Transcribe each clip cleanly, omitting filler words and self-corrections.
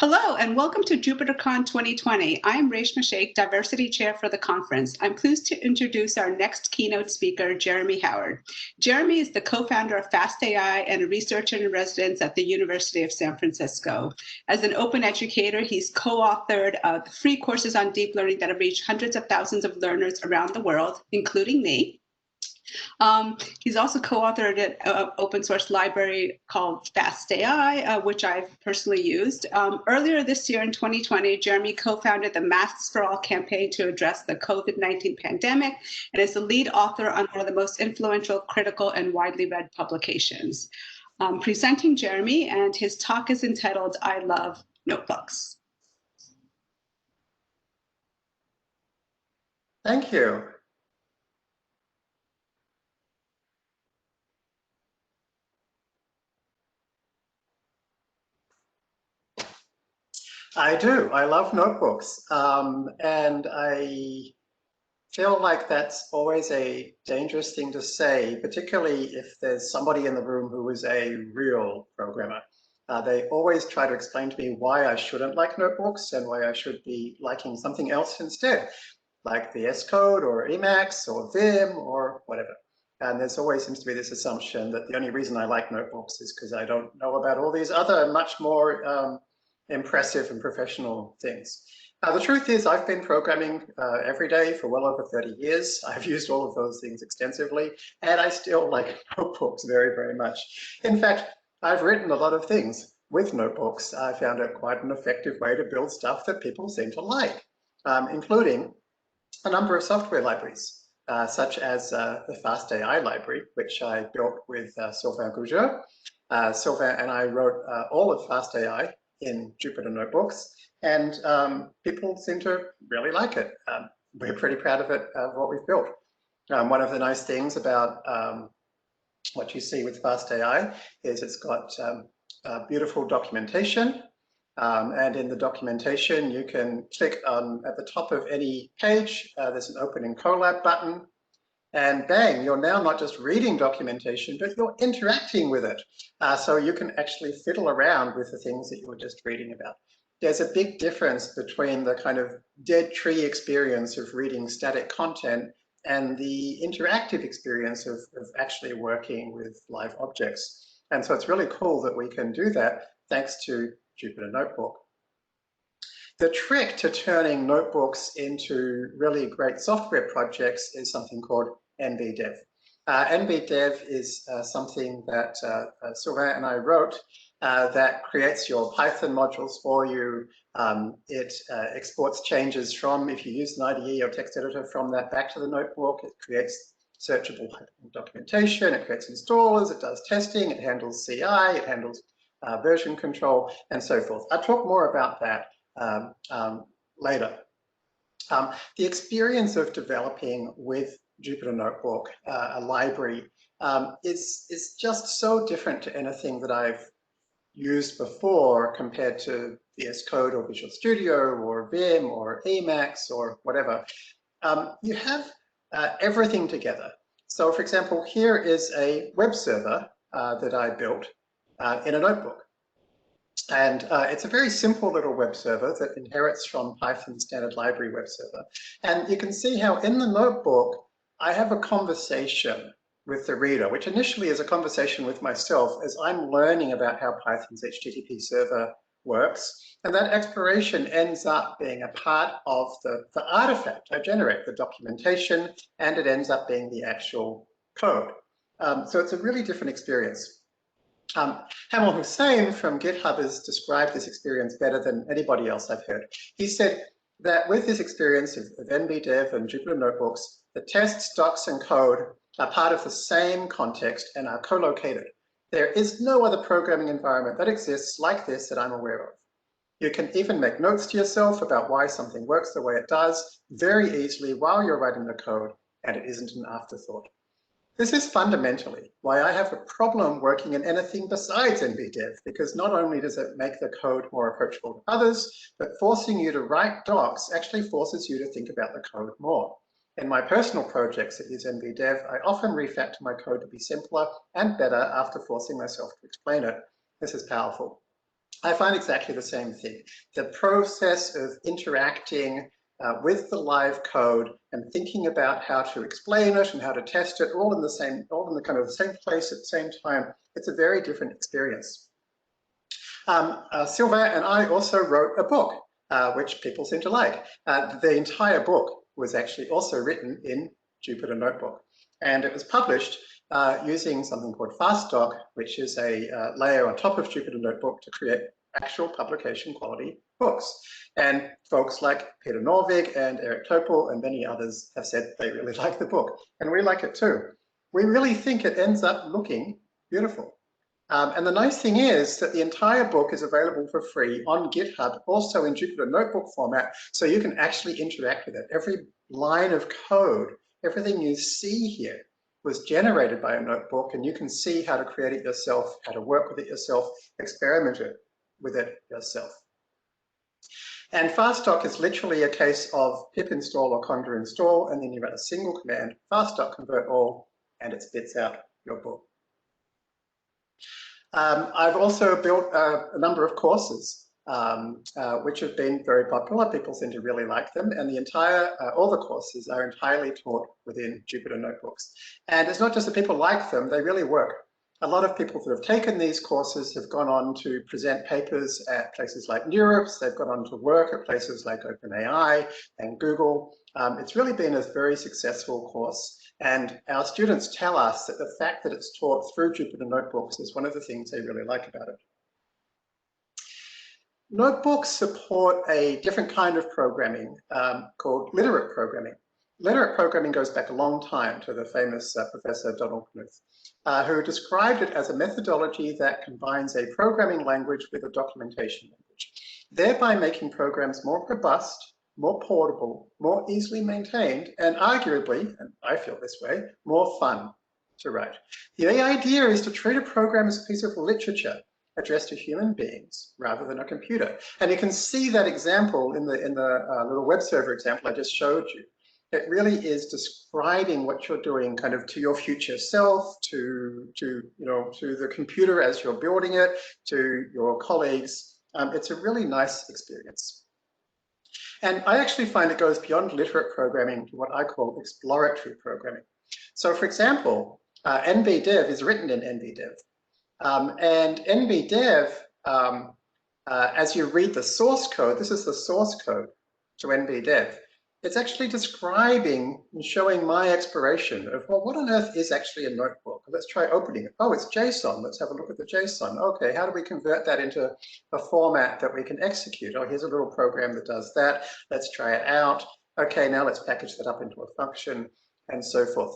Hello and welcome to JupyterCon 2020. I am Reshma Sheikh, Diversity Chair for the conference. I'm pleased to introduce our next keynote speaker, Jeremy Howard. Jeremy is the co-founder of FastAI and a researcher in residence at the University of San Francisco. As an open educator, he's co-authored free courses on deep learning that have reached hundreds of thousands of learners around the world, including me. He's also co-authored an open source library called FastAI, which I've personally used. Earlier this year in 2020, Jeremy co-founded the Masks for All campaign to address the COVID-19 pandemic and is the lead author on one of the most influential, critical, and widely read publications. Presenting Jeremy, and his talk is entitled, I Love Notebooks. Thank you. I do. I love notebooks. And I feel like that's always a dangerous thing to say, particularly if there's somebody in the room who is a real programmer. They always try to explain to me why I shouldn't like notebooks and why I should be liking something else instead, like VS Code or Emacs or Vim or whatever. And there's always seems to be this assumption that the only reason I like notebooks is because I don't know about all these other much more impressive and professional things. The truth is I've been programming every day for well over 30 years. I've used all of those things extensively, and I still like notebooks very, very much. In fact, I've written a lot of things with notebooks. I found it quite an effective way to build stuff that people seem to like, including a number of software libraries, such as the FastAI library, which I built with Sylvain Goujeux. Sylvain and I wrote all of FastAI in Jupyter Notebooks, and people seem to really like it. We're pretty proud of it, of what we've built. One of the nice things about what you see with FastAI is it's got beautiful documentation, and in the documentation you can click at the top of any page, there's an Open in Colab button, and bang, you're now not just reading documentation, but you're interacting with it. So you can actually fiddle around with the things that you were just reading about. There's a big difference between the kind of dead tree experience of reading static content and the interactive experience of actually working with live objects. And so it's really cool that we can do that thanks to Jupyter Notebook. The trick to turning notebooks into really great software projects is something called Nbdev. Nbdev is something that Sylvain and I wrote that creates your Python modules for you. It exports changes from, if you use an IDE or text editor, from that back to the notebook. It creates searchable documentation, it creates installers, it does testing, it handles CI, it handles version control, and so forth. I'll talk more about that later. The experience of developing with Jupyter Notebook, a library, is just so different to anything that I've used before compared to VS Code or Visual Studio or Vim or Emacs or whatever. You have everything together. So for example, here is a web server that I built in a notebook. And it's a very simple little web server that inherits from Python standard library web server. And you can see how in the notebook, I have a conversation with the reader, which initially is a conversation with myself as I'm learning about how Python's HTTP server works. And that exploration ends up being a part of the artifact I generate, the documentation, and it ends up being the actual code. So it's a really different experience. Hamel Hussein from GitHub has described this experience better than anybody else I've heard. He said that with this experience of Nbdev and Jupyter Notebooks, the tests, docs, and code are part of the same context and are co-located. There is no other programming environment that exists like this that I'm aware of. You can even make notes to yourself about why something works the way it does very easily while you're writing the code, and it isn't an afterthought. This is fundamentally why I have a problem working in anything besides Nbdev, because not only does it make the code more approachable to others, but forcing you to write docs actually forces you to think about the code more. In my personal projects that use Nbdev, I often refactor my code to be simpler and better after forcing myself to explain it. This is powerful. I find exactly the same thing. The process of interacting with the live code and thinking about how to explain it and how to test it, all in the kind of the same place at the same time. It's a very different experience. Sylvain and I also wrote a book, which people seem to like. The entire book was actually also written in Jupyter Notebook, and it was published using something called fastdoc, which is a layer on top of Jupyter Notebook to create actual publication quality books. And folks like Peter Norvig and Eric Topol and many others have said they really like the book, and we like it too. We really think it ends up looking beautiful. And the nice thing is that the entire book is available for free on GitHub, also in Jupyter Notebook format, so you can actually interact with it. Every line of code, everything you see here was generated by a notebook, and you can see how to create it yourself, how to work with it yourself, experiment with it yourself. And fastdoc is literally a case of pip install or conda install, and then you run a single command, fastdoc convert all, and it spits out your book. I've also built a number of courses which have been very popular. People seem to really like them, and all the courses are entirely taught within Jupyter Notebooks. And it's not just that people like them, they really work. A lot of people that have taken these courses have gone on to present papers at places like NeurIPS, they've gone on to work at places like OpenAI and Google. It's really been a very successful course. And our students tell us that the fact that it's taught through Jupyter Notebooks is one of the things they really like about it. Notebooks support a different kind of programming called literate programming. Literate programming goes back a long time to the famous Professor Donald Knuth, who described it as a methodology that combines a programming language with a documentation language, thereby making programs more robust, more portable, more easily maintained, and arguably, and I feel this way, more fun to write. The idea is to treat a program as a piece of literature addressed to human beings rather than a computer. And you can see that example in the little web server example I just showed you. It really is describing what you're doing kind of to your future self, to the computer as you're building it, to your colleagues. It's a really nice experience. And I actually find it goes beyond literate programming to what I call exploratory programming. So for example, Nbdev is written in Nbdev. And Nbdev, as you read the source code, this is the source code to Nbdev. It's actually describing and showing my exploration of, well, what on earth is actually a notebook? Let's try opening it. Oh, it's JSON. Let's have a look at the JSON. Okay, how do we convert that into a format that we can execute? Oh, here's a little program that does that. Let's try it out. Okay, now let's package that up into a function and so forth.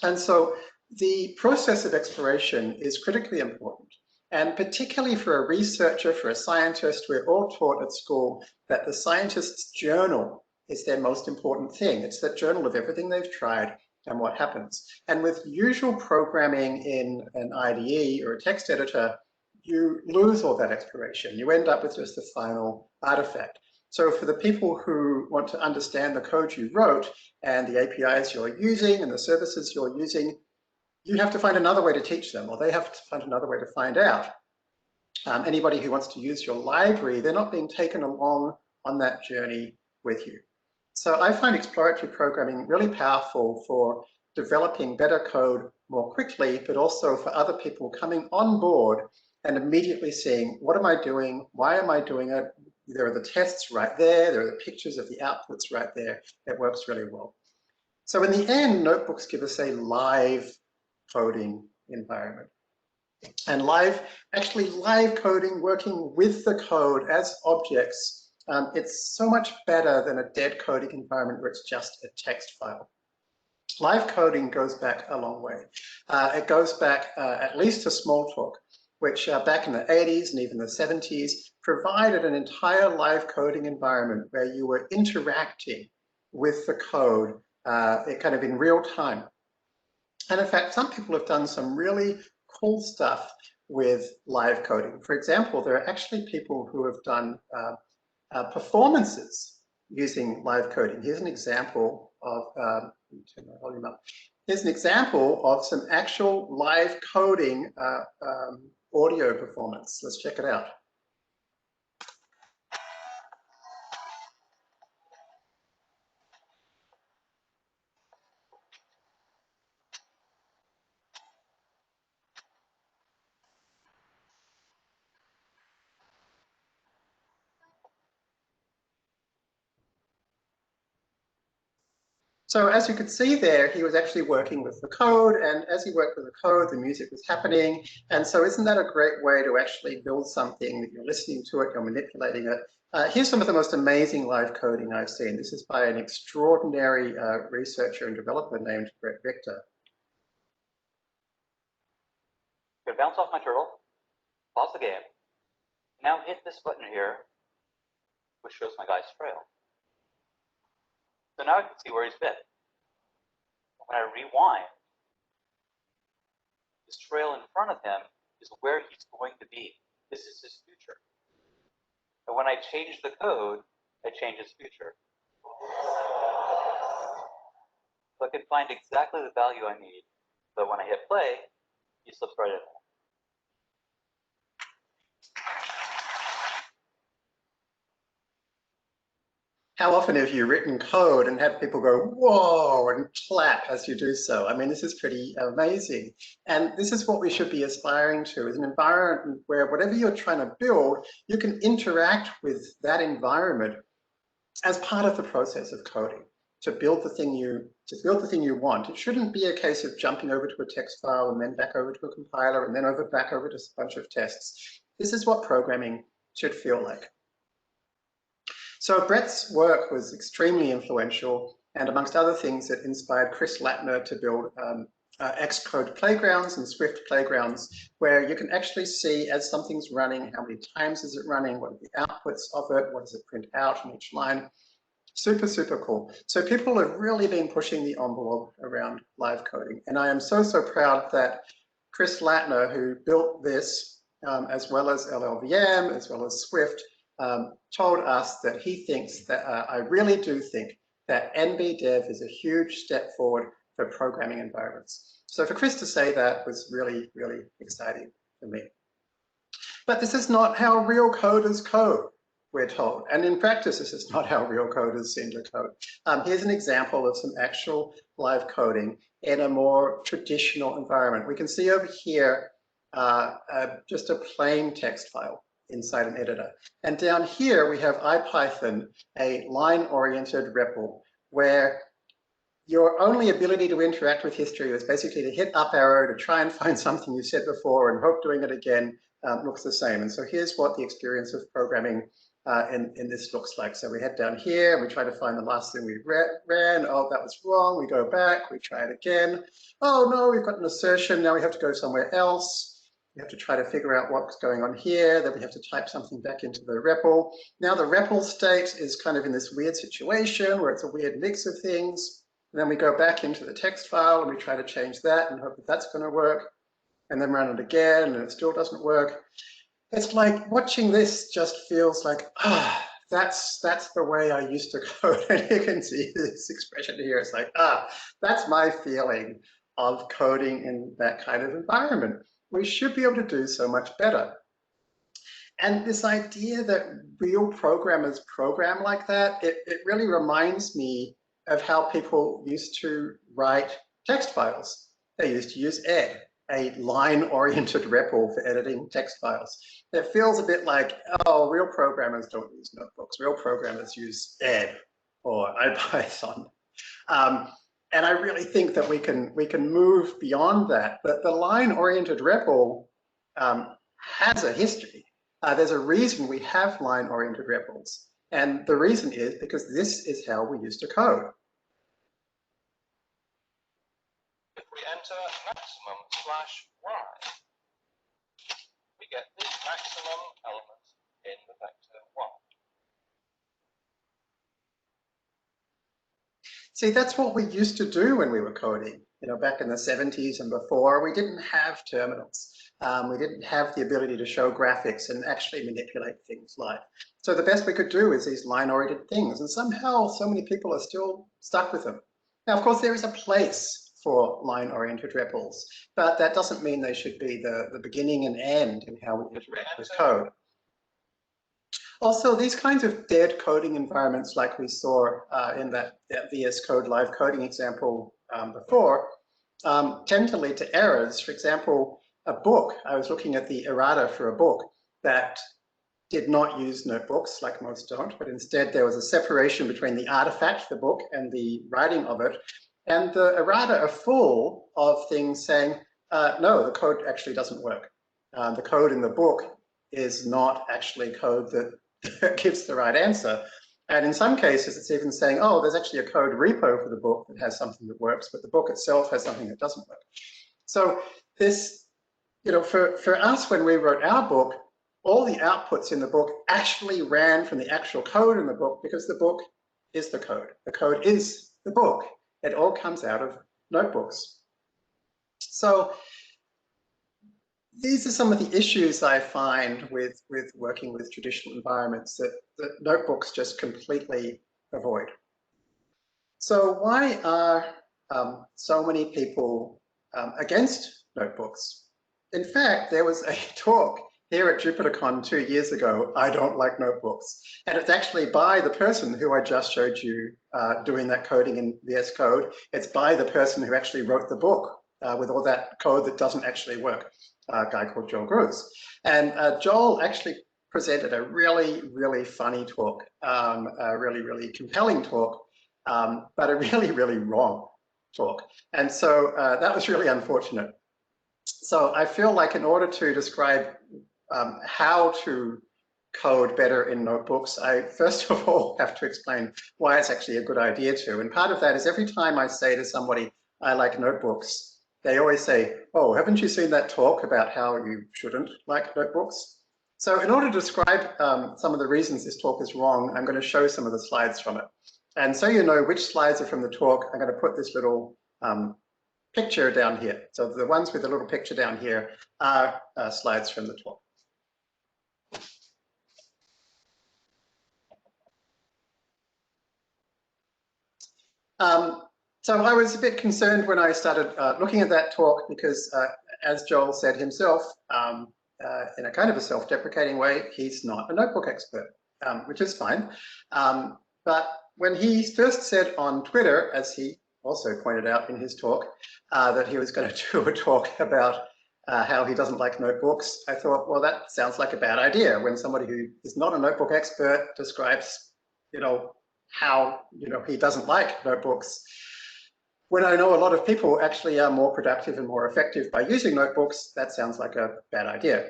And so the process of exploration is critically important. And particularly for a researcher, for a scientist, we're all taught at school that the scientist's journal is their most important thing. It's that journal of everything they've tried and what happens. And with usual programming in an IDE or a text editor, you lose all that exploration. You end up with just the final artifact. So for the people who want to understand the code you wrote and the APIs you're using and the services you're using, you have to find another way to teach them, or they have to find another way to find out. Anybody who wants to use your library, they're not being taken along on that journey with you. So I find exploratory programming really powerful for developing better code more quickly, but also for other people coming on board and immediately seeing, what am I doing? Why am I doing it? There are the tests right there. There are the pictures of the outputs right there. It works really well. So in the end, notebooks give us a live coding environment. And actually live coding, working with the code as objects, it's so much better than a dead coding environment where it's just a text file. Live coding goes back a long way. It goes back at least to Smalltalk, which back in the 80s and even the 70s provided an entire live coding environment where you were interacting with the code kind of in real time. And in fact, some people have done some really cool stuff with live coding. For example, there are actually people who have done performances using live coding. Here's an example of, turn my volume up. Here's an example of some actual live coding audio performance. Let's check it out. So as you could see there, he was actually working with the code, and as he worked with the code, the music was happening. And so isn't that a great way to actually build something that you're listening to it, you're manipulating it? Here's some of the most amazing live coding I've seen. This is by an extraordinary researcher and developer named Brett Victor. I'm gonna bounce off my turtle, pause the game, now hit this button here, which shows my guy's trail. So now I can see where he's been. When I rewind, this trail in front of him is where he's going to be. This is his future. And when I change the code, I change his future. So I can find exactly the value I need. But when I hit play, he slips right in there. How often have you written code and had people go, whoa, and clap as you do so? I mean, this is pretty amazing. And this is what we should be aspiring to, is an environment where whatever you're trying to build, you can interact with that environment as part of the process of coding to build the thing you want. It shouldn't be a case of jumping over to a text file and then back over to a compiler and then back over to a bunch of tests. This is what programming should feel like. So Brett's work was extremely influential, and amongst other things, it inspired Chris Lattner to build Xcode playgrounds and Swift playgrounds, where you can actually see as something's running, how many times is it running, what are the outputs of it, what does it print out on each line. Super, super cool. So people have really been pushing the envelope around live coding, and I am so, so proud that Chris Lattner, who built this, as well as LLVM, as well as Swift, told us that he thinks that, I really do think that Nbdev is a huge step forward for programming environments. So for Chris to say that was really, really exciting for me. But this is not how real coders code, we're told. And in practice, this is not how real coders seem to code. Here's an example of some actual live coding in a more traditional environment. We can see over here just a plain text file inside an editor. And down here we have IPython, a line-oriented REPL, where your only ability to interact with history is basically to hit up arrow to try and find something you said before and hope doing it again looks the same. And so here's what the experience of programming in this looks like. So we head down here, we try to find the last thing we ran. Oh, that was wrong. We go back, we try it again. Oh no, we've got an assertion. Now we have to go somewhere else. We have to try to figure out what's going on here. Then we have to type something back into the REPL. Now the REPL state is kind of in this weird situation where it's a weird mix of things. And then we go back into the text file and we try to change that and hope that that's going to work. And then run it again and it still doesn't work. It's like watching this just feels like, that's the way I used to code. And you can see this expression here. It's like, that's my feeling of coding in that kind of environment. We should be able to do so much better. And this idea that real programmers program like that, it really reminds me of how people used to write text files. They used to use ed, a line-oriented REPL for editing text files. It feels a bit like, oh, real programmers don't use notebooks. Real programmers use ed or IPython. And I really think that we can move beyond that. But the line-oriented REPL has a history. There's a reason we have line-oriented REPLs. And the reason is because this is how we used to code. If we enter maximum/y, we get the maximum element in the vector 1. See, that's what we used to do when we were coding, back in the 70s and before. We didn't have terminals. We didn't have the ability to show graphics and actually manipulate things live. So the best we could do is these line-oriented things, and somehow so many people are still stuck with them. Now, of course, there is a place for line-oriented REPLs, but that doesn't mean they should be the beginning and end in how we interact with code. Also, these kinds of dead coding environments like we saw in that VS Code live coding example before tend to lead to errors. For example, a book, I was looking at the errata for a book that did not use notebooks, like most don't, but instead there was a separation between the artifact, the book, and the writing of it. And the errata are full of things saying, no, the code actually doesn't work. The code in the book is not actually code that gives the right answer. And in some cases, it's even saying, oh, there's actually a code repo for the book that has something that works, but the book itself has something that doesn't work. So this, for us, when we wrote our book, all the outputs in the book actually ran from the actual code in the book, because the book is the code. The code is the book. It all comes out of notebooks. So these are some of the issues I find with working with traditional environments that notebooks just completely avoid. So why are so many people against notebooks? In fact, there was a talk here at JupyterCon 2 years ago, I don't like notebooks. And it's actually by the person who I just showed you doing that coding in VS Code. It's by the person who actually wrote the book with all that code that doesn't actually work, a guy called Joel Gruz. And Joel actually presented a really, really funny talk, a really, really compelling talk, but a really, really wrong talk. And so that was really unfortunate. So I feel like in order to describe how to code better in notebooks, I first of all have to explain why it's actually a good idea to. And part of that is every time I say to somebody, I like notebooks, they always say, oh, haven't you seen that talk about how you shouldn't like notebooks? So in order to describe some of the reasons this talk is wrong, I'm going to show some of the slides from it. And so you know which slides are from the talk, I'm going to put this little picture down here. So the ones with the little picture down here are slides from the talk. So I was a bit concerned when I started looking at that talk because, as Joel said himself, in a kind of a self-deprecating way, he's not a notebook expert, which is fine. But when he first said on Twitter, as he also pointed out in his talk, that he was going to do a talk about how he doesn't like notebooks, I thought, well, that sounds like a bad idea when somebody who is not a notebook expert describes, how he doesn't like notebooks. When I know a lot of people actually are more productive and more effective by using notebooks, that sounds like a bad idea.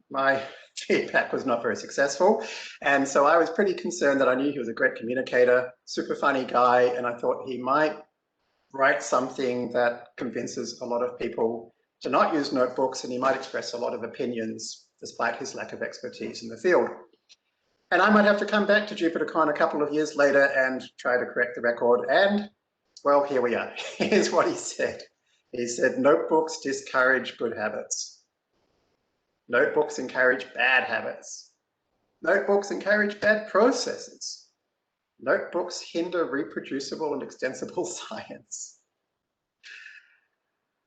My feedback was not very successful, and so I was pretty concerned that I knew he was a great communicator, super funny guy, and I thought he might write something that convinces a lot of people to not use notebooks, and he might express a lot of opinions despite his lack of expertise in the field. And I might have to come back to JupyterCon a couple of years later and try to correct the record. And, well, here we are. Here's what he said. He said, notebooks discourage good habits. Notebooks encourage bad habits. Notebooks encourage bad processes. Notebooks hinder reproducible and extensible science.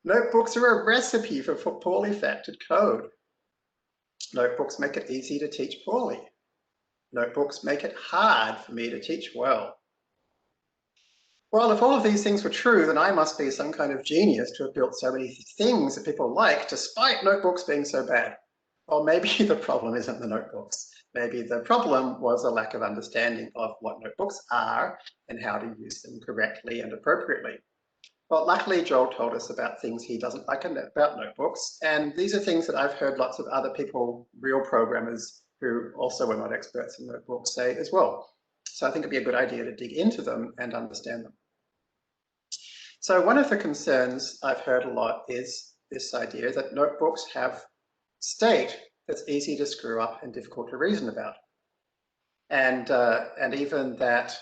Notebooks are a recipe for poorly factored code. Notebooks make it easy to teach poorly. Notebooks make it hard for me to teach well. Well, if all of these things were true, then I must be some kind of genius to have built so many things that people like, despite notebooks being so bad. Or maybe the problem isn't the notebooks. Maybe the problem was a lack of understanding of what notebooks are and how to use them correctly and appropriately. Well, luckily, Joel told us about things he doesn't like about notebooks. And these are things that I've heard lots of other people, real programmers, who also are not experts in notebooks, say as well. So I think it'd be a good idea to dig into them and understand them. So one of the concerns I've heard a lot is this idea that notebooks have state that's easy to screw up and difficult to reason about. And even that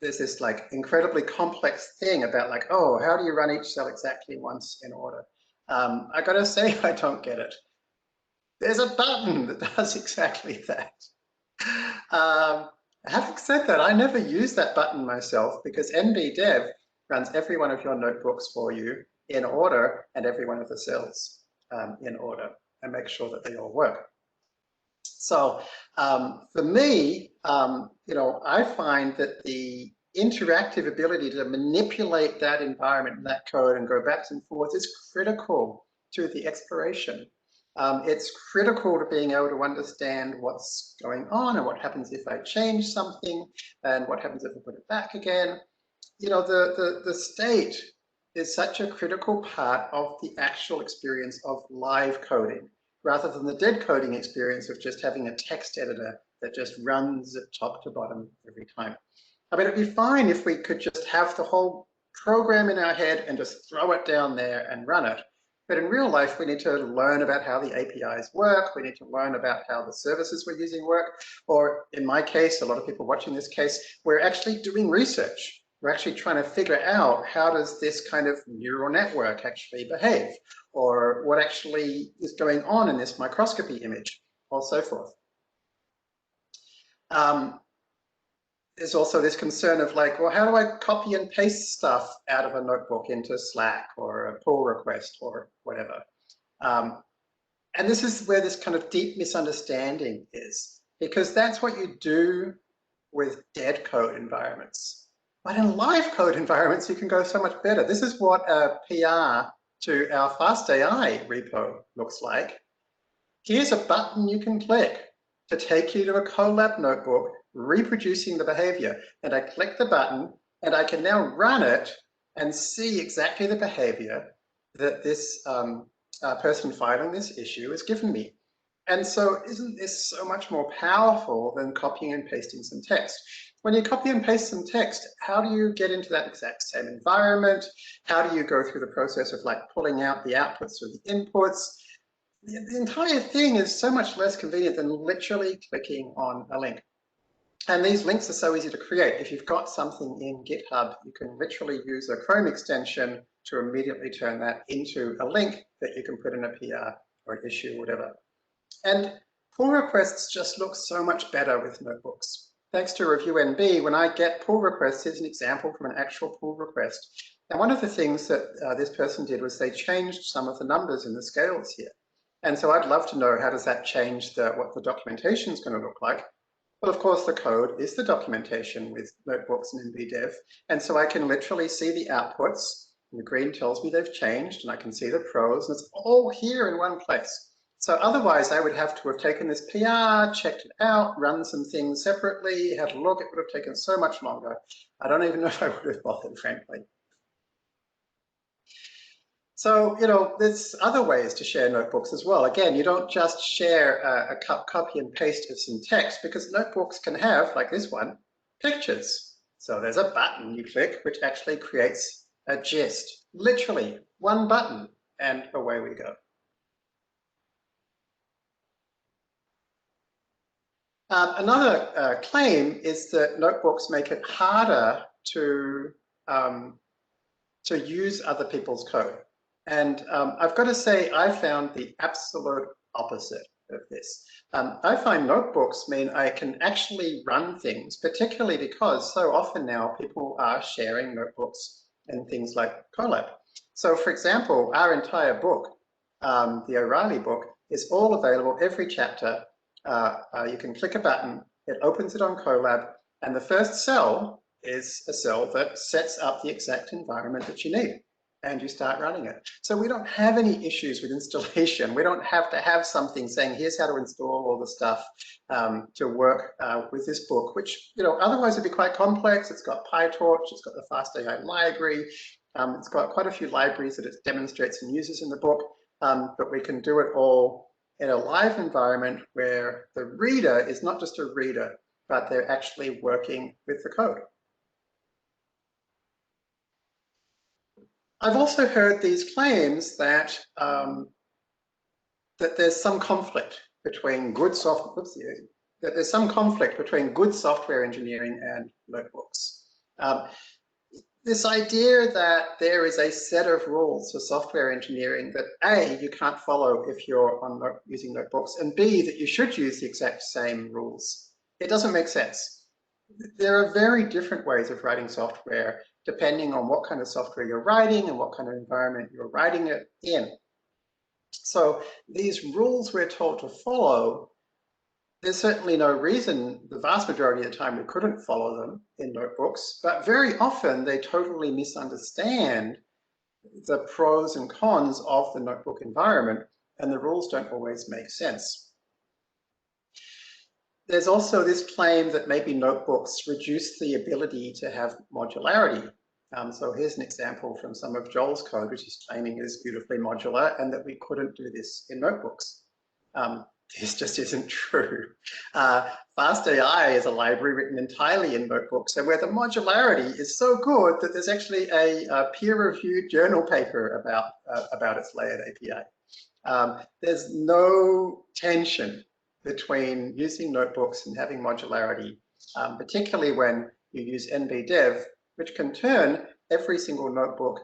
there's this like incredibly complex thing about like, oh, how do you run each cell exactly once in order? I gotta say, I don't get it. There's a button that does exactly that. Having said that, I never use that button myself because Nbdev runs every one of your notebooks for you in order and every one of the cells in order and make sure that they all work. So for me, I find that the interactive ability to manipulate that environment and that code and go back and forth is critical to the exploration. It's critical to being able to understand what's going on and what happens if I change something and what happens if I put it back again. You know, the state is such a critical part of the actual experience of live coding, rather than the dead coding experience of just having a text editor that just runs at top to bottom every time. I mean, it'd be fine if we could just have the whole program in our head and just throw it down there and run it. But in real life, we need to learn about how the APIs work. We need to learn about how the services we're using work. Or in my case, a lot of people watching this case, we're actually doing research. We're actually trying to figure out how does this kind of neural network actually behave, or what actually is going on in this microscopy image, or so forth. There's also this concern of like, well, how do I copy and paste stuff out of a notebook into Slack or a pull request or whatever? And this is where this kind of deep misunderstanding is, because that's what you do with dead code environments. But in live code environments, you can go so much better. This is what a PR to our FastAI repo looks like. Here's a button you can click to take you to a Colab notebook reproducing the behavior. And I click the button and I can now run it and see exactly the behavior that this person filing this issue has given me. And so isn't this so much more powerful than copying and pasting some text? When you copy and paste some text, how do you get into that exact same environment? How do you go through the process of like pulling out the outputs or the inputs? The entire thing is so much less convenient than literally clicking on a link. And these links are so easy to create. If you've got something in GitHub, you can literally use a Chrome extension to immediately turn that into a link that you can put in a PR or an issue or whatever. And pull requests just look so much better with notebooks. Thanks to ReviewNB, when I get pull requests, here's an example from an actual pull request. And one of the things that this person did was they changed some of the numbers in the scales here. And so I'd love to know, how does that change what the documentation is going to look like? Well, of course, the code is the documentation with notebooks and Nbdev. And so I can literally see the outputs. And the green tells me they've changed, and I can see the pros, and it's all here in one place. So otherwise, I would have to have taken this PR, checked it out, run some things separately, had a look. It would have taken so much longer. I don't even know if I would have bothered, frankly. So, you know, there's other ways to share notebooks as well. Again, you don't just share a copy and paste of some text, because notebooks can have, like this one, pictures. So there's a button you click, which actually creates a gist. Literally one button, and away we go. Another claim is that notebooks make it harder to use other people's code. And I've got to say, I found the absolute opposite of this. I find notebooks mean I can actually run things, particularly because so often now people are sharing notebooks and things like Colab. So for example, our entire book, the O'Reilly book, is all available, every chapter. You can click a button, it opens it on Colab, and the first cell is a cell that sets up the exact environment that you need, and you start running it. So we don't have any issues with installation. We don't have to have something saying, here's how to install all the stuff to work with this book, which, you know, otherwise would be quite complex. It's got PyTorch, it's got the FastAI library, it's got quite a few libraries that it demonstrates and uses in the book, but we can do it all in a live environment where the reader is not just a reader, but they're actually working with the code. I've also heard these claims that that there's some conflict between good software. That there's some conflict between good software engineering and notebooks. This idea that there is a set of rules for software engineering that A, you can't follow if you're using notebooks, and B, that you should use the exact same rules. It doesn't make sense. There are very different ways of writing software depending on what kind of software you're writing and what kind of environment you're writing it in. So these rules we're told to follow, there's certainly no reason the vast majority of the time we couldn't follow them in notebooks, but very often they totally misunderstand the pros and cons of the notebook environment and the rules don't always make sense. There's also this claim that maybe notebooks reduce the ability to have modularity. So here's an example from some of Joel's code, which he's claiming is beautifully modular, and that we couldn't do this in notebooks. This just isn't true. FastAI is a library written entirely in notebooks, and where the modularity is so good that there's actually a peer-reviewed journal paper about its layered API. There's no tension between using notebooks and having modularity, particularly when you use Nbdev, which can turn every single notebook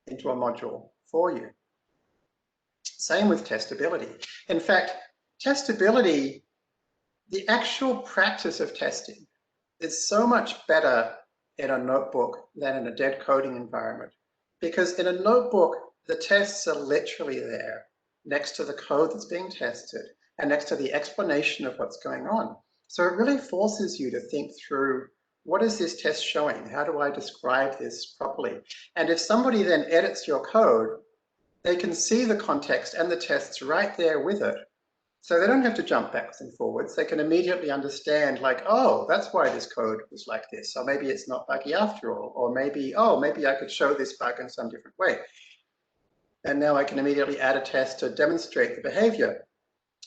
into a module for you. Same with testability. In fact, testability, the actual practice of testing, is so much better in a notebook than in a dead coding environment. Because in a notebook, the tests are literally there next to the code that's being tested and next to the explanation of what's going on. So it really forces you to think through, what is this test showing? How do I describe this properly? And if somebody then edits your code, they can see the context and the tests right there with it. So they don't have to jump backwards and forwards. They can immediately understand, like, oh, that's why this code was like this. Or maybe it's not buggy after all. Or maybe, oh, maybe I could show this bug in some different way. And now I can immediately add a test to demonstrate the behavior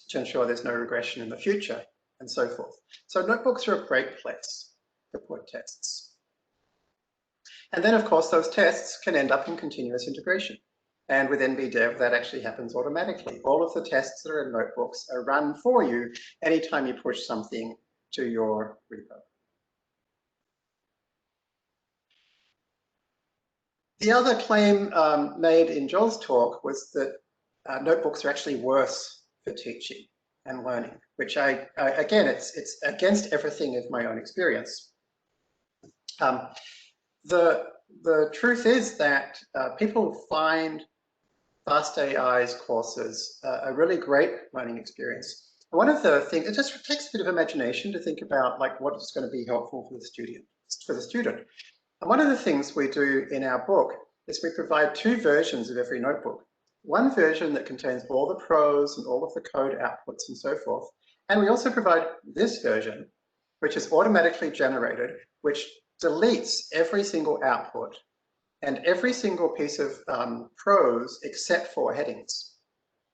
to ensure there's no regression in the future, and so forth. So notebooks are a great place to put tests. And then, of course, those tests can end up in continuous integration. And with Nbdev, that actually happens automatically. All of the tests that are in notebooks are run for you anytime you push something to your repo. The other claim made in Joel's talk was that notebooks are actually worse for teaching and learning, which again, it's against everything of my own experience. The truth is that people find FastAI's courses a really great learning experience. One of the things, it just takes a bit of imagination to think about like what is going to be helpful for the student. And one of the things we do in our book is we provide two versions of every notebook. One version that contains all the pros and all of the code outputs and so forth. And we also provide this version, which is automatically generated, which deletes every single output and every single piece of prose except for headings.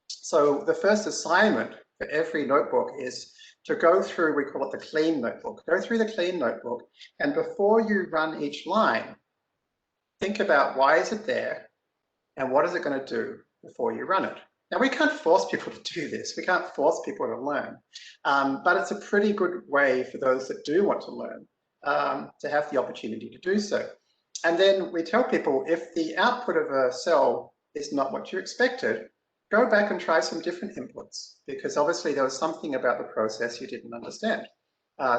So the first assignment for every notebook is to go through, we call it the clean notebook. Go through the clean notebook, and before you run each line, think about why is it there and what is it going to do before you run it. Now, we can't force people to do this. We can't force people to learn, but it's a pretty good way for those that do want to learn to have the opportunity to do so. And then we tell people, if the output of a cell is not what you expected, go back and try some different inputs, because obviously there was something about the process you didn't understand.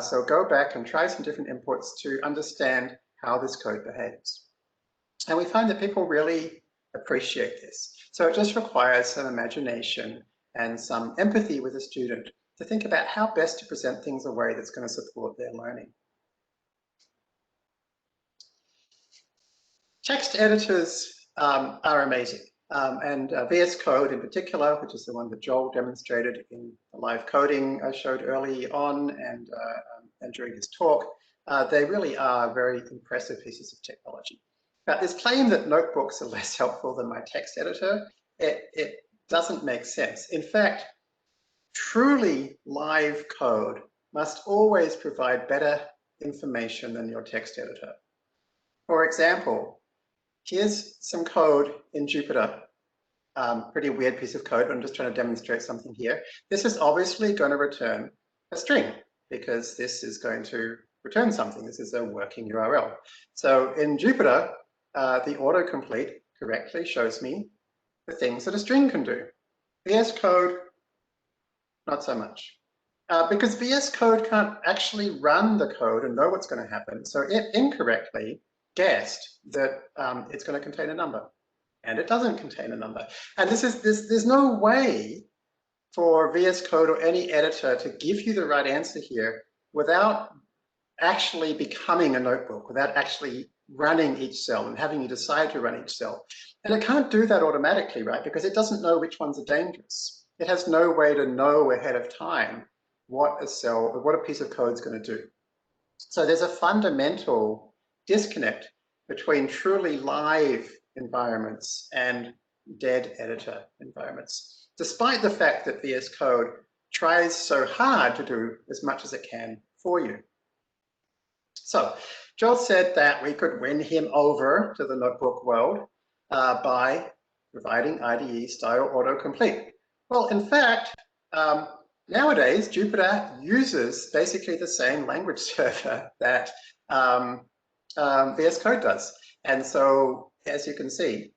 So go back and try some different inputs to understand how this code behaves. And we find that people really appreciate this. So it just requires some imagination and some empathy with the student to think about how best to present things in a way that's going to support their learning. Text editors are amazing. And VS Code in particular, which is the one that Joel demonstrated in the live coding I showed early on and during his talk, they really are very impressive pieces of technology. But this claim that notebooks are less helpful than my text editor, it doesn't make sense. In fact, truly live code must always provide better information than your text editor. For example, here's some code in Jupyter. Pretty weird piece of code, but I'm just trying to demonstrate something here. This is obviously going to return a string because this is going to return something. This is a working URL. So in Jupyter, the autocomplete correctly shows me the things that a string can do. VS Code, not so much. Because VS Code can't actually run the code and know what's going to happen. So it incorrectly guessed that it's going to contain a number, and it doesn't contain a number. And there's no way for VS Code or any editor to give you the right answer here without actually becoming a notebook, without actually running each cell and having you decide to run each cell. And it can't do that automatically, right? Because it doesn't know which ones are dangerous. It has no way to know ahead of time what a piece of code is going to do. So there's a fundamental disconnect between truly live environments and dead editor environments, despite the fact that VS Code tries so hard to do as much as it can for you. So Joel said that we could win him over to the notebook world by providing IDE style autocomplete. Well, in fact, nowadays Jupyter uses basically the same language server that VS Code does. And so, as you can see,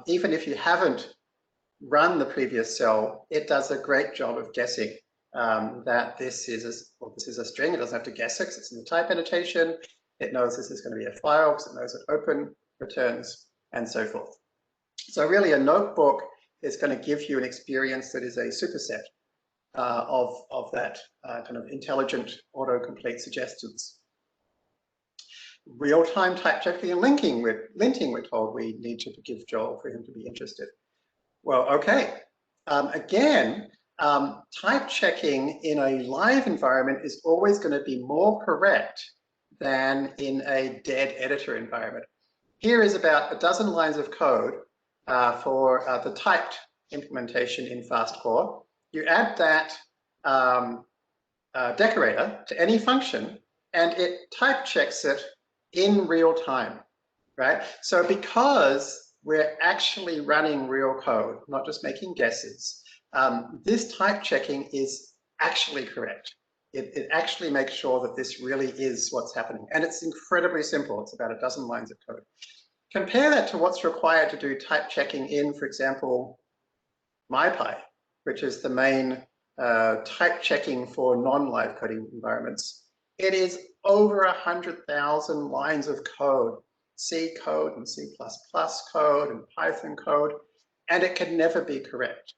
even if you haven't run the previous cell, it does a great job of guessing that this is a string. It doesn't have to guess it because it's in the type annotation. It knows this is going to be a file because it knows what open returns and so forth. So really a notebook is going to give you an experience that is a superset of that kind of intelligent autocomplete suggestions. Real-time type checking and linting, we're told we need to give Joel for him to be interested. Well, okay. Again, type checking in a live environment is always going to be more correct than in a dead editor environment. Here is about a dozen lines of code for the typed implementation in FastCore. You add that decorator to any function and it type checks it in real time, right? So because we're actually running real code, not just making guesses, this type checking is actually correct. It actually makes sure that this really is what's happening. And it's incredibly simple. It's about a dozen lines of code. Compare that to what's required to do type checking in, for example, MyPy, which is the main type checking for non-live coding environments. It is over 100,000 lines of code, C code and C++ code and Python code, and it can never be correct.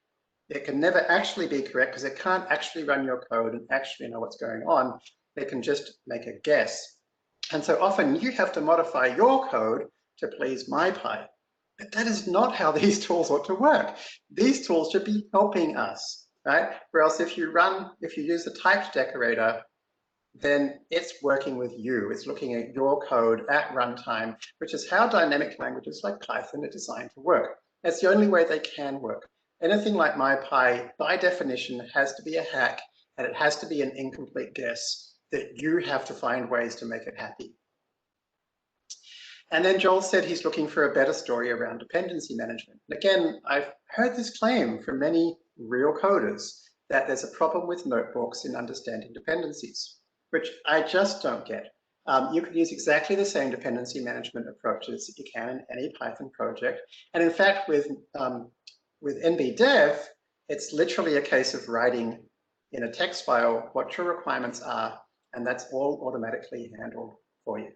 It can never actually be correct because it can't actually run your code and actually know what's going on. It can just make a guess. And so often you have to modify your code to please MyPy. But that is not how these tools ought to work. These tools should be helping us, right? Or else if you use the typed decorator, then it's working with you. It's looking at your code at runtime, which is how dynamic languages like Python are designed to work. That's the only way they can work. Anything like MyPy, by definition, has to be a hack, and it has to be an incomplete guess that you have to find ways to make it happy. And then Joel said he's looking for a better story around dependency management. And again, I've heard this claim from many real coders that there's a problem with notebooks in understanding dependencies, which I just don't get. You could use exactly the same dependency management approaches that you can in any Python project. And in fact, with Nbdev, it's literally a case of writing in a text file what your requirements are, and that's all automatically handled for you.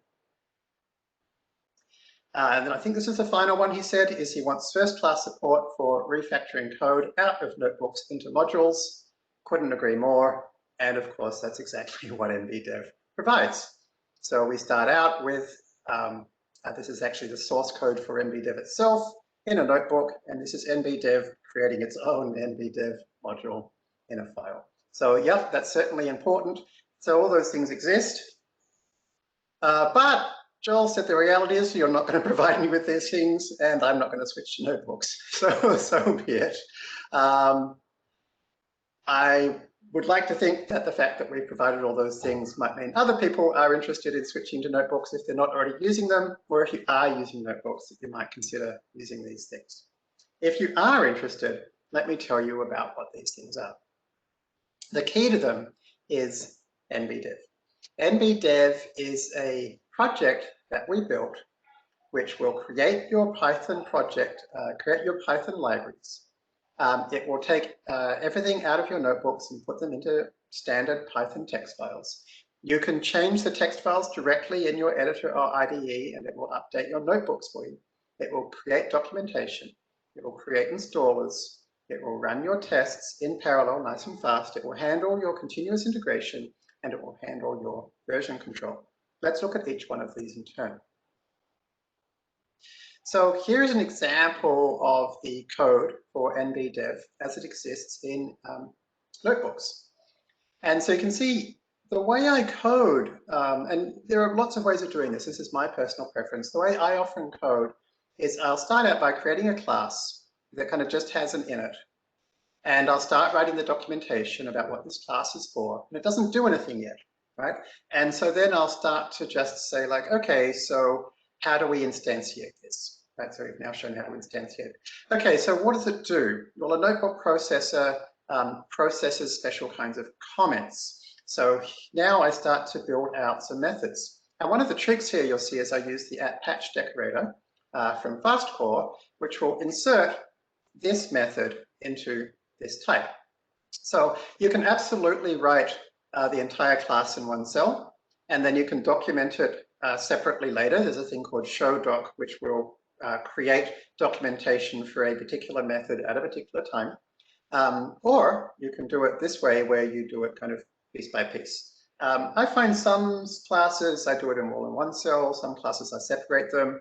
And then I think this is the final one he said, is he wants first-class support for refactoring code out of notebooks into modules. Couldn't agree more. And of course, that's exactly what Nbdev provides. So we start out with, this is actually the source code for Nbdev itself in a notebook, and this is Nbdev creating its own Nbdev module in a file. So yep, that's certainly important. So all those things exist. But Joel said the reality is you're not going to provide me with these things, and I'm not going to switch to notebooks. So be it. I would like to think that the fact that we've provided all those things might mean other people are interested in switching to notebooks if they're not already using them, or if you are using notebooks, that you might consider using these things. If you are interested, let me tell you about what these things are. The key to them is Nbdev. Nbdev is a project that we built which will create your Python project, create your Python libraries. It will take everything out of your notebooks and put them into standard Python text files. You can change the text files directly in your editor or IDE, and it will update your notebooks for you. It will create documentation. It will create installers. It will run your tests in parallel, nice and fast. It will handle your continuous integration, and it will handle your version control. Let's look at each one of these in turn. So here's an example of the code for Nbdev as it exists in notebooks. And so you can see the way I code, and there are lots of ways of doing this. This is my personal preference. The way I often code is I'll start out by creating a class that kind of just has an init. And I'll start writing the documentation about what this class is for. And it doesn't do anything yet, right? And so then I'll start to just say like, okay, so how do we instantiate this? Right, so we've now shown how to instantiate. Okay, so what does it do? Well, a notebook processor processes special kinds of comments. So now I start to build out some methods. And one of the tricks here you'll see is I use the @patch decorator from fastdoc, which will insert this method into this type. So you can absolutely write the entire class in one cell, and then you can document it separately later. There's a thing called showdoc, which will create documentation for a particular method at a particular time. Or you can do it this way, where you do it kind of piece by piece. I find some classes, I do it all in one cell, some classes I separate them.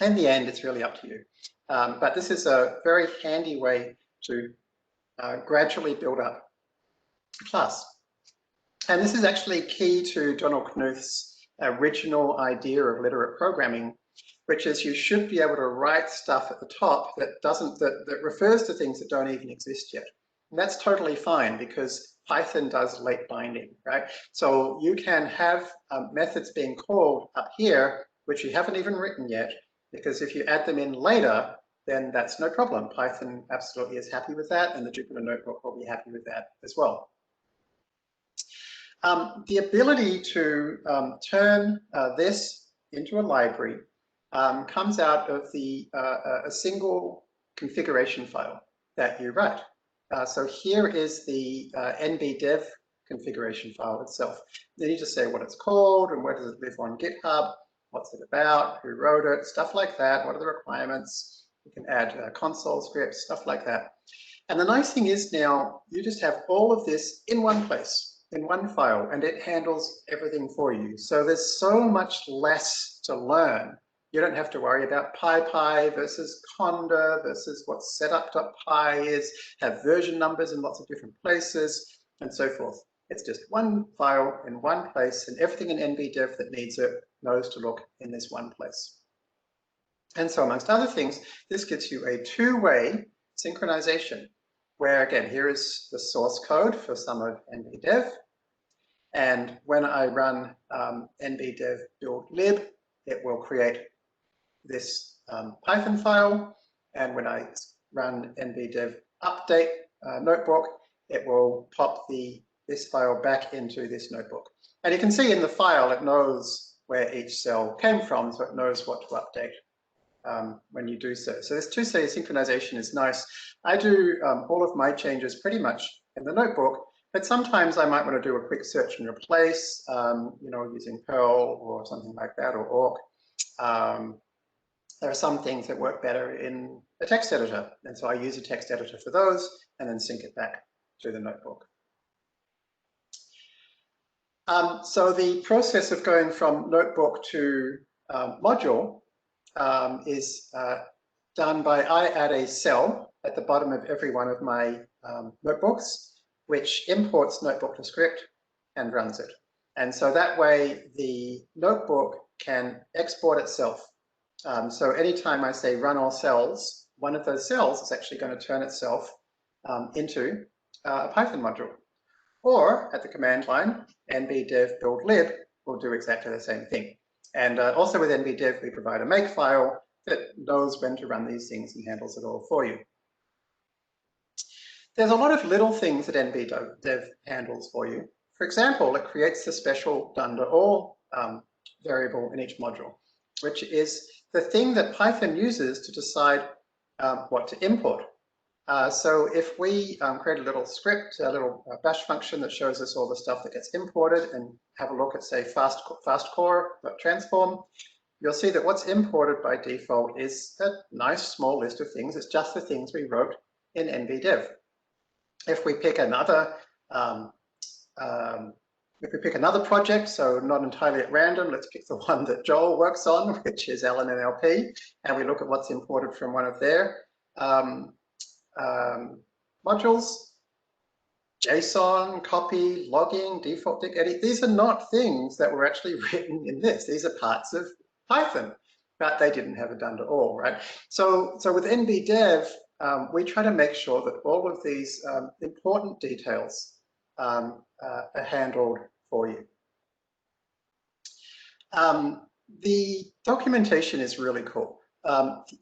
In the end, it's really up to you. But this is a very handy way to gradually build up a class. And this is actually key to Donald Knuth's original idea of literate programming, which is you should be able to write stuff at the top that refers to things that don't even exist yet. And that's totally fine because Python does late binding, right? So you can have methods being called up here, which you haven't even written yet, because if you add them in later, then that's no problem. Python absolutely is happy with that, and the Jupyter Notebook will be happy with that as well. The ability to turn this into a library comes out of a single configuration file that you write. So here is the Nbdev configuration file itself. Then you just say what it's called and where does it live on GitHub, what's it about, who wrote it, stuff like that, what are the requirements. You can add console scripts, stuff like that. And the nice thing is now you just have all of this in one place, in one file, and it handles everything for you. So there's so much less to learn. You don't have to worry about PyPy versus Conda versus what setup.py is, have version numbers in lots of different places, and so forth. It's just one file in one place, and everything in Nbdev that needs it knows to look in this one place. And so amongst other things, this gives you a two-way synchronization, where again, here is the source code for some of Nbdev. And when I run nbdev build lib, it will create this Python file. And when I run nbdev update notebook, it will pop this file back into this notebook. And you can see in the file, it knows where each cell came from, so it knows what to update when you do so. So this two-way synchronization is nice. I do all of my changes pretty much in the notebook, but sometimes I might want to do a quick search and replace, you know, using Perl or something like that, or awk. There are some things that work better in a text editor, and so I use a text editor for those and then sync it back to the notebook. So the process of going from notebook to module is done by I add a cell at the bottom of every one of my notebooks, which imports notebook to script and runs it. And so that way the notebook can export itself. So anytime I say run all cells, one of those cells is actually going to turn itself into a Python module. Or at the command line, nbdev build lib will do exactly the same thing. And also with Nbdev, we provide a make file that knows when to run these things and handles it all for you. There's a lot of little things that Nbdev handles for you. For example, it creates the special $all variable in each module, which is the thing that Python uses to decide what to import. So if we create a little script, a little bash function that shows us all the stuff that gets imported, and have a look at, say, fastcore.transform, you'll see that what's imported by default is a nice small list of things. It's just the things we wrote in Nbdev. If we pick another if we pick another project, so not entirely at random, let's pick the one that Joel works on, which is LNNLP, and we look at what's imported from one of their modules. JSON, copy, logging, default dict edit. These are not things that were actually written in this. These are parts of Python, but they didn't have it done to all, right? So with Nbdev, we try to make sure that all of these important details are handled for you. The documentation is really cool.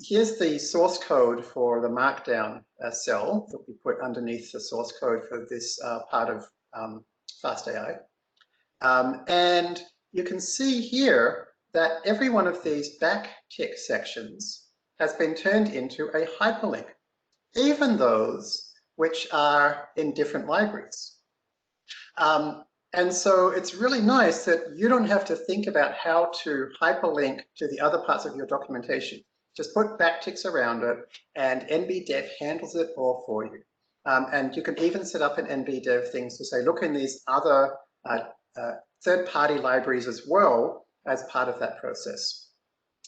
Here's the source code for the markdown cell that we put underneath the source code for this part of FastAI. And you can see here that every one of these backtick sections has been turned into a hyperlink, even those which are in different libraries. And so it's really nice that you don't have to think about how to hyperlink to the other parts of your documentation. Just put backticks around it, and Nbdev handles it all for you. And you can even set up in Nbdev things to say, look in these other third-party libraries as well as part of that process.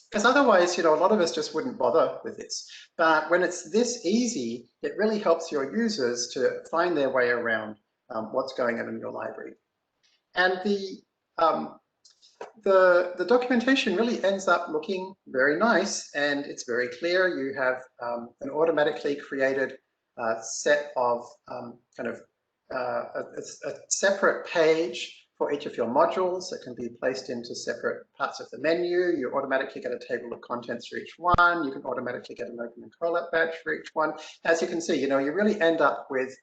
Because otherwise, you know, a lot of us just wouldn't bother with this. But when it's this easy, it really helps your users to find their way around what's going on in your library. And the documentation really ends up looking very nice, and it's very clear. You have an automatically created set of a separate page for each of your modules that can be placed into separate parts of the menu. You automatically get a table of contents for each one. You can automatically get an open and callout badge for each one. As you can see, you know, you really end up with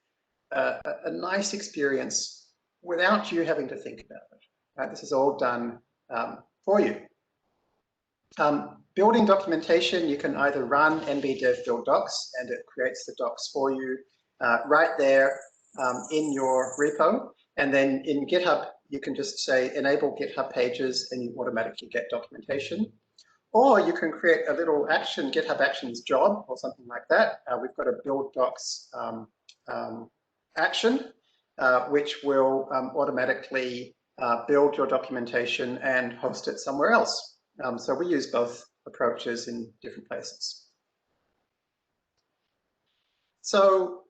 a nice experience without you having to think about it. Right? This is all done for you. Building documentation, you can either run Nbdev build docs, and it creates the docs for you right there in your repo. And then in GitHub, you can just say enable GitHub pages, and you automatically get documentation. Or you can create a little action, GitHub Actions job or something like that. We've got a build docs action, which will automatically build your documentation and host it somewhere else. So we use both approaches in different places. So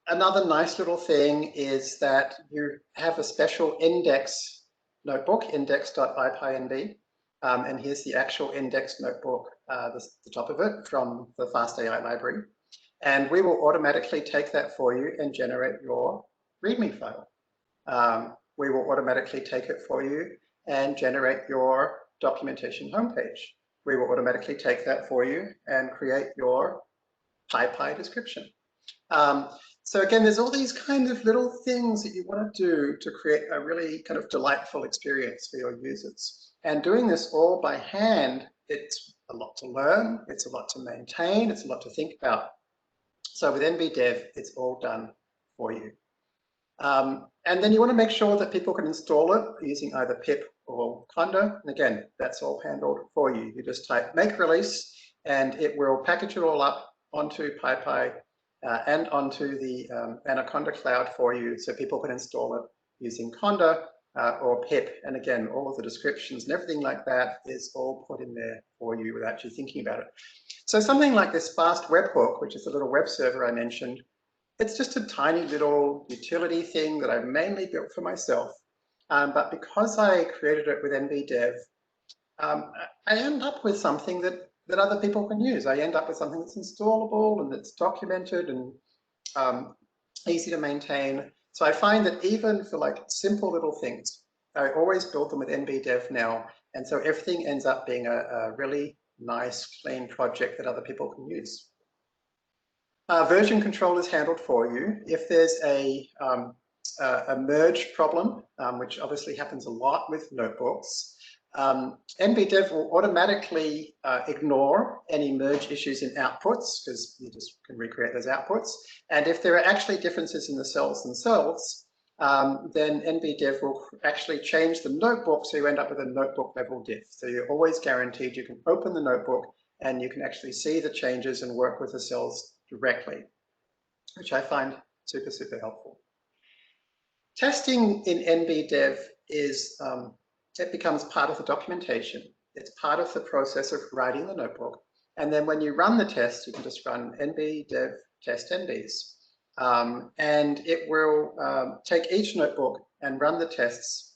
another nice little thing is that you have a special index notebook, index.ipynb. And here's the actual index notebook, the top of it from the FastAI library. And we will automatically take that for you and generate your README file. We will automatically take it for you and generate your documentation homepage. We will automatically take that for you and create your PyPy description. So again, there's all these kind of little things that you want to do to create a really kind of delightful experience for your users. And doing this all by hand, it's a lot to learn, it's a lot to maintain, it's a lot to think about. So with Nbdev, it's all done for you. And then you want to make sure that people can install it using either pip or conda. And again, that's all handled for you. You just type make release, and it will package it all up onto PyPy and onto the Anaconda cloud for you, so people can install it using conda or pip. And again, all of the descriptions and everything like that is all put in there for you without you thinking about it. So something like this fast webhook, which is the little web server I mentioned, it's just a tiny little utility thing that I mainly built for myself. But because I created it with Nbdev, I end up with something that other people can use. I end up with something that's installable and that's documented and easy to maintain. So I find that even for like simple little things, I always build them with Nbdev now. And so everything ends up being a really nice, clean project that other people can use. Version control is handled for you. If there's a merge problem, which obviously happens a lot with notebooks, Nbdev will automatically ignore any merge issues in outputs, because you just can recreate those outputs. And if there are actually differences in the cells themselves, then Nbdev will actually change the notebook, so you end up with a notebook level diff. So you're always guaranteed you can open the notebook and you can actually see the changes and work with the cells directly, which I find super, super helpful. testing in Nbdev is, it becomes part of the documentation. It's part of the process of writing the notebook. And then when you run the test, you can just run nbdev test nbs. And it will take each notebook and run the tests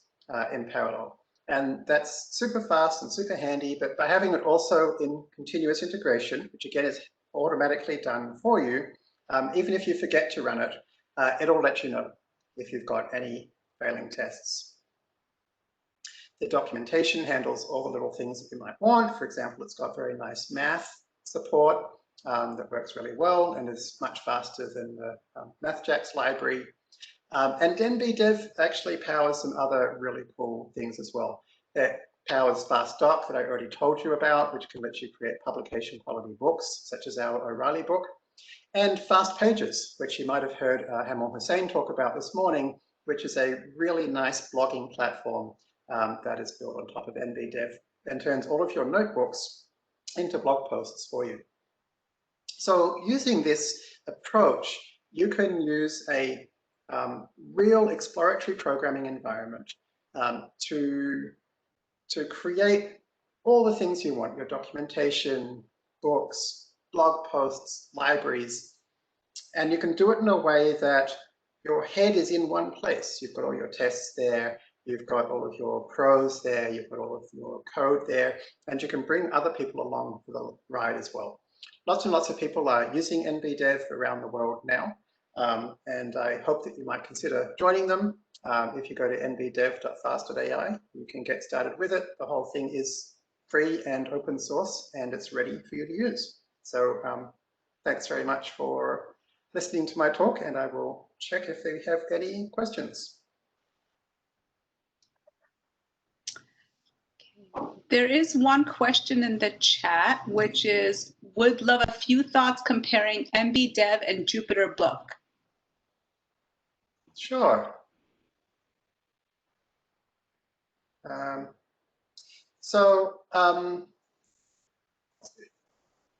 in parallel. And that's super fast and super handy, but by having it also in continuous integration, which again is automatically done for you, even if you forget to run it, it'll let you know if you've got any failing tests. The documentation handles all the little things that you might want. For example, it's got very nice math support that works really well and is much faster than the MathJax library. And Nbdev actually powers some other really cool things as well. It powers fastdoc that I already told you about, which can let you create publication quality books, such as our O'Reilly book, and fast pages, which you might have heard Hamel Hussain talk about this morning, which is a really nice blogging platform that is built on top of Nbdev and turns all of your notebooks into blog posts for you. So using this approach, you can use a real exploratory programming environment to create all the things you want, your documentation, books, blog posts, libraries, and you can do it in a way that your head is in one place. You've got all your tests there, you've got all of your pros there, you've got all of your code there, and you can bring other people along for the ride as well. Lots and lots of people are using Nbdev around the world now, and I hope that you might consider joining them. If you go to nbdev.fast.ai, you can get started with it. The whole thing is free and open source, and it's ready for you to use. So thanks very much for listening to my talk, and I will check if they have any questions. There is one question in the chat, which is, would love a few thoughts comparing Nbdev and Jupyter Book. Sure.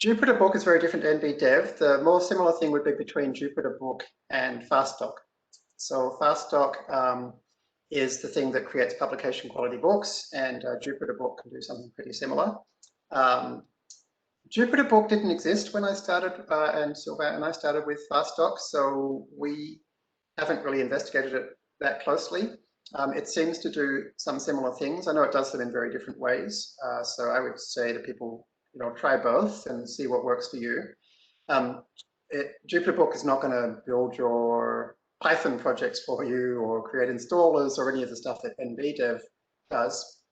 Jupyter Book is very different to Nbdev. The more similar thing would be between Jupyter Book and fastdoc. So fastdoc is the thing that creates publication quality books, and Jupyter Book can do something pretty similar. Jupyter Book didn't exist when I started, and Sylvain and I started with fastdoc, so we haven't really investigated it that closely. It seems to do some similar things. I know it does them in very different ways. So I would say to people, try both and see what works for you. Jupyter Book is not going to build your Python projects for you or create installers or any of the stuff that Nbdev does.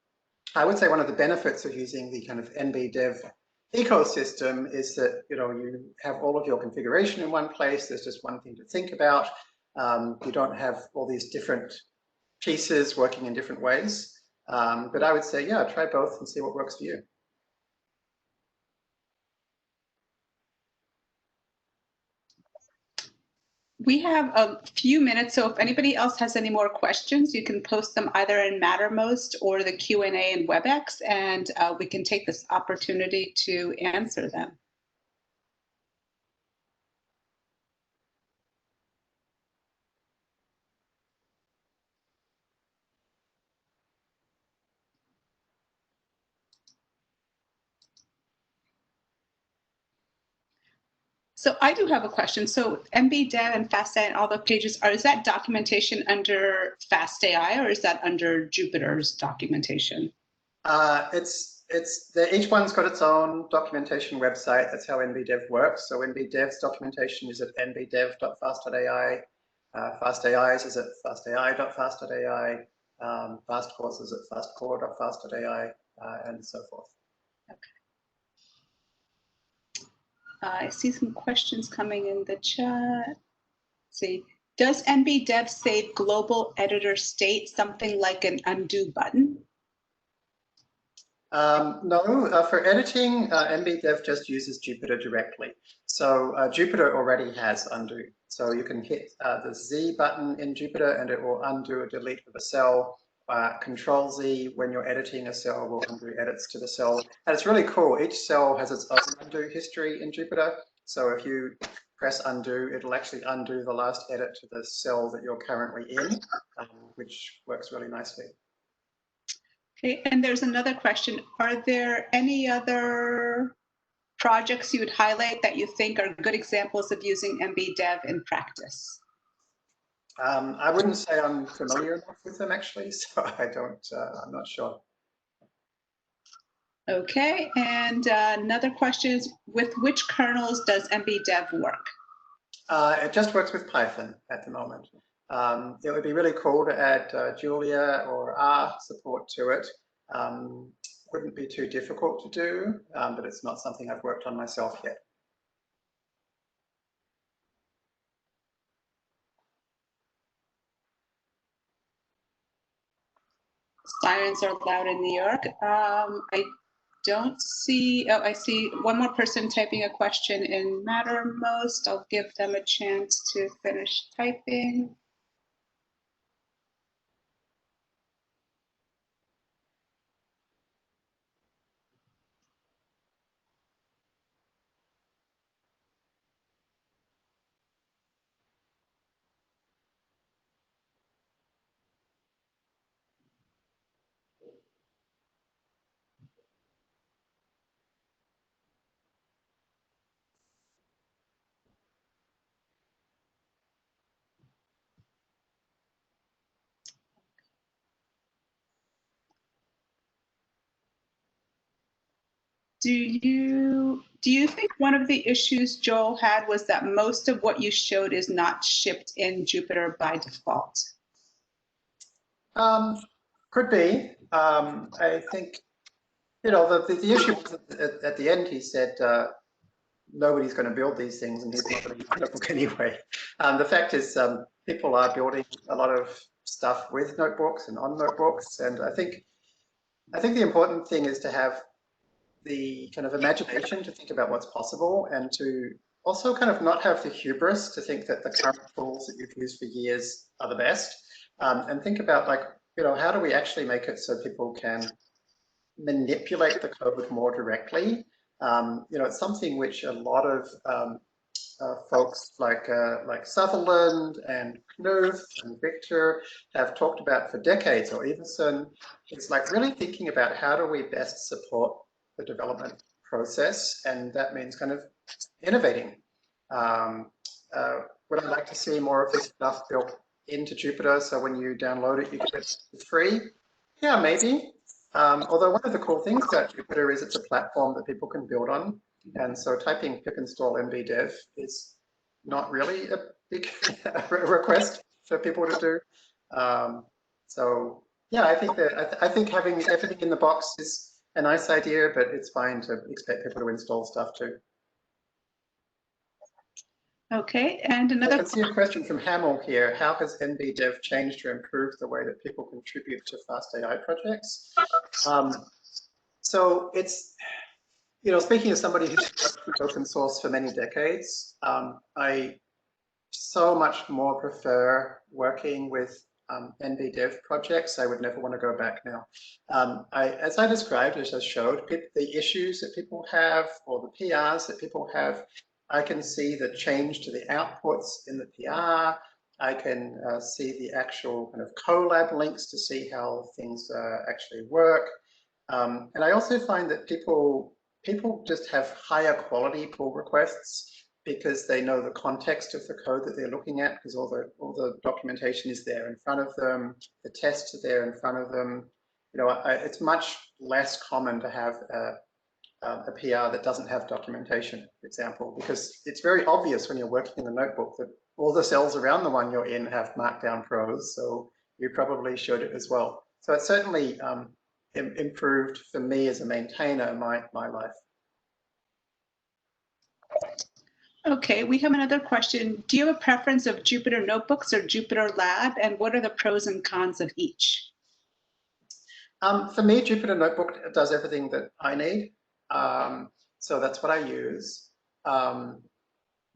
I would say one of the benefits of using the kind of Nbdev ecosystem is that you have all of your configuration in one place. There's just one thing to think about. You don't have all these different pieces working in different ways. But I would say, yeah, try both and see what works for you. We have a few minutes, so if anybody else has any more questions, you can post them either in Mattermost or the Q&A in WebEx, and we can take this opportunity to answer them. So I do have a question. So Nbdev and FastAI and all the pages, is that documentation under FastAI or is that under Jupyter's documentation? Each one's got its own documentation website. That's how Nbdev works. So Nbdev's documentation is at nbdev.fast.ai. FastAI's is at fastai.fast.ai. FastCourse is at fastcore.fast.ai, and so forth. Okay. I see some questions coming in the chat. Let's see, does Nbdev save global editor state, something like an undo button? No, for editing, Nbdev just uses Jupyter directly. So Jupyter already has undo. So you can hit the Z button in Jupyter and it will undo or delete with a cell. Control Z, when you're editing a cell, will undo edits to the cell. And it's really cool. Each cell has its own undo history in Jupyter. So if you press undo, it'll actually undo the last edit to the cell that you're currently in, which works really nicely. Okay, and there's another question. Are there any other projects you would highlight that you think are good examples of using Nbdev in practice? I wouldn't say I'm familiar enough with them actually, so I'm not sure. Okay, and another question is, with which kernels does Nbdev work? It just works with Python at the moment. It would be really cool to add Julia or R support to it. Wouldn't be too difficult to do, but it's not something I've worked on myself yet. Sirens are loud in New York. I don't see, oh, I see one more person typing a question in Mattermost. I'll give them a chance to finish typing. Do you think one of the issues Joel had was that most of what you showed is not shipped in Jupyter by default? Could be. I think, you know, the issue was at the end, he said, nobody's going to build these things and he's not going to use notebook anyway. The fact is, people are building a lot of stuff with notebooks and on notebooks, and I think the important thing is to have the kind of imagination to think about what's possible, and to also kind of not have the hubris to think that the current tools that you've used for years are the best, and think about, like, you know, how do we actually make it so people can manipulate the code more directly? You know, it's something which a lot of folks like Sutherland and Knut and Victor have talked about for decades, or Everson. It's like really thinking about how do we best support the development process, and that means kind of innovating. Would I like to see more of this stuff built into Jupyter, so when you download it, you get it free? Yeah, maybe. Although one of the cool things about Jupyter is it's a platform that people can build on. And so typing pip install Nbdev is not really a big request for people to do. So yeah, I think having everything in the box is a nice idea, but it's fine to expect people to install stuff too. Okay, and another. I can see a question from Hamill here. How has Nbdev changed to improve the way that people contribute to FastAI projects? So it's, you know, speaking as somebody who's worked with open source for many decades, I so much more prefer working with Nbdev projects. I would never want to go back now. As I described, as I showed, the issues that people have, or the PRs that people have, I can see the change to the outputs in the PR. I can see the actual kind of collab links to see how things actually work. And I also find that people just have higher quality pull requests because they know the context of the code that they're looking at, because all the documentation is there in front of them, the tests are there in front of them. You know, it's much less common to have a PR that doesn't have documentation, for example, because it's very obvious when you're working in the notebook that all the cells around the one you're in have markdown prose, so you probably should as well. So it's certainly improved for me as a maintainer my life. Okay, we have another question. Do you have a preference of Jupyter Notebooks or Jupyter Lab, and what are the pros and cons of each? For me, Jupyter Notebook does everything that I need, so that's what I use.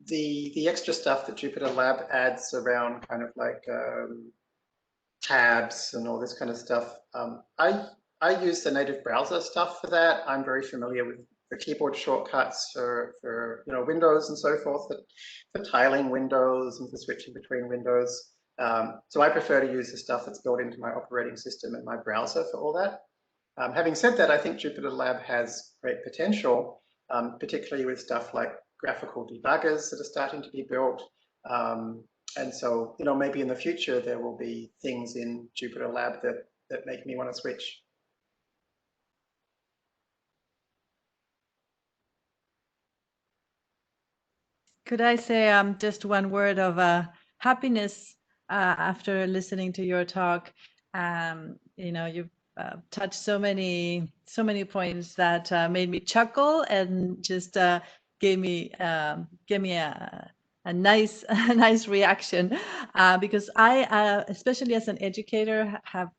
The extra stuff that Jupyter Lab adds around kind of like tabs and all this kind of stuff, I use the native browser stuff for that. I'm very familiar with keyboard shortcuts for Windows and so forth, for tiling windows and for switching between windows. So I prefer to use the stuff that's built into my operating system and my browser for all that. Having said that, I think Jupyter Lab has great potential, particularly with stuff like graphical debuggers that are starting to be built. And so, maybe in the future there will be things in Jupyter Lab that make me want to switch. Could I say just one word of happiness after listening to your talk? You've touched so many points that made me chuckle and just gave me a nice reaction because I, especially as an educator, have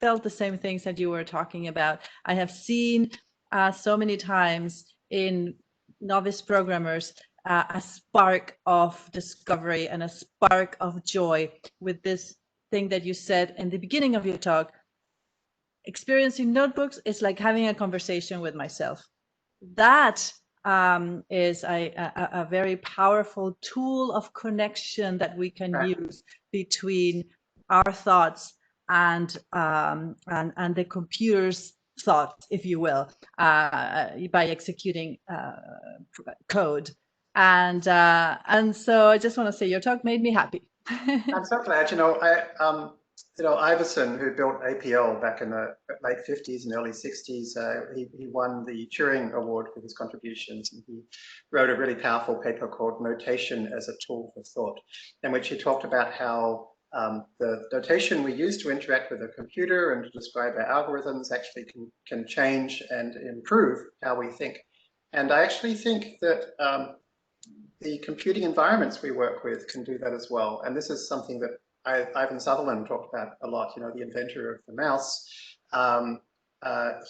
felt the same things that you were talking about. I have seen so many times in novice programmers a spark of discovery and a spark of joy with this thing that you said in the beginning of your talk. Experiencing notebooks is like having a conversation with myself. That is a very powerful tool of connection that we can use between our thoughts and the computer's thoughts, if you will, by executing code. And so I just want to say your talk made me happy. I'm so glad. Iverson, who built APL back in the late 50s and early 60s, he won the Turing Award for his contributions, and he wrote a really powerful paper called Notation as a Tool for Thought, in which he talked about how the notation we use to interact with a computer and to describe our algorithms actually can change and improve how we think. And I actually think that the computing environments we work with can do that as well. And this is something that Ivan Sutherland talked about a lot, the inventor of the mouse.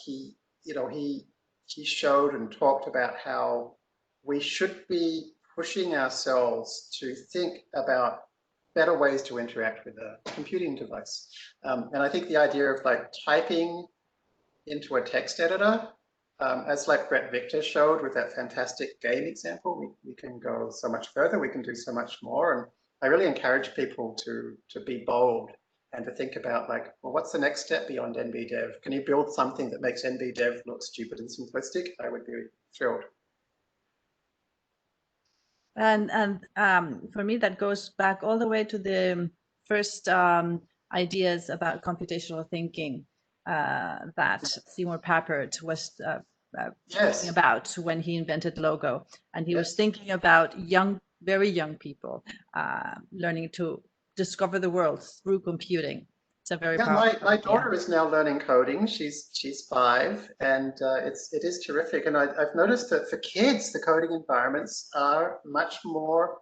He showed and talked about how we should be pushing ourselves to think about better ways to interact with a computing device. And I think the idea of like typing into a text editor, as like Brett Victor showed with that fantastic game example, we can go so much further, we can do so much more. And I really encourage people to be bold and to think about like, well, what's the next step beyond Nbdev? Can you build something that makes Nbdev look stupid and simplistic? I would be thrilled. And for me, that goes back all the way to the first ideas about computational thinking that Seymour Papert was talking about when he invented Logo. And he was thinking about very young people learning to discover the world through computing. It's a very powerful my daughter is now learning coding. She's 5, and it is terrific. And I've noticed that for kids, the coding environments are much more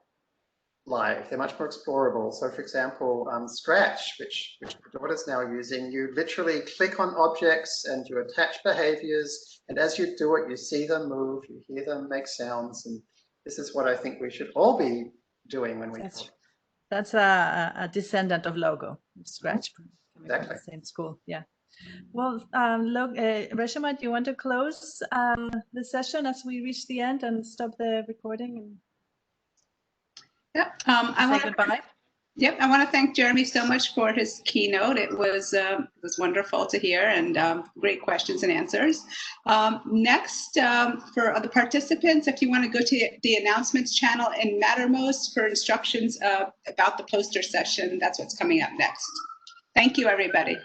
live. They're much more explorable. So, for example, Scratch, which my daughter's now using, you literally click on objects and you attach behaviors. And as you do it, you see them move, you hear them make sounds. And this is what I think we should all be doing when we code. That's a descendant of Logo, Scratch. Exactly. The same school, yeah. Well, Reshma, do you want to close the session as we reach the end and stop the recording? And Yep. I want to goodbye. Yep, I want to thank Jeremy so much for his keynote. It was wonderful to hear, and great questions and answers. Next, for the participants, if you want to go to the announcements channel in Mattermost for instructions about the poster session, that's what's coming up next. Thank you, everybody.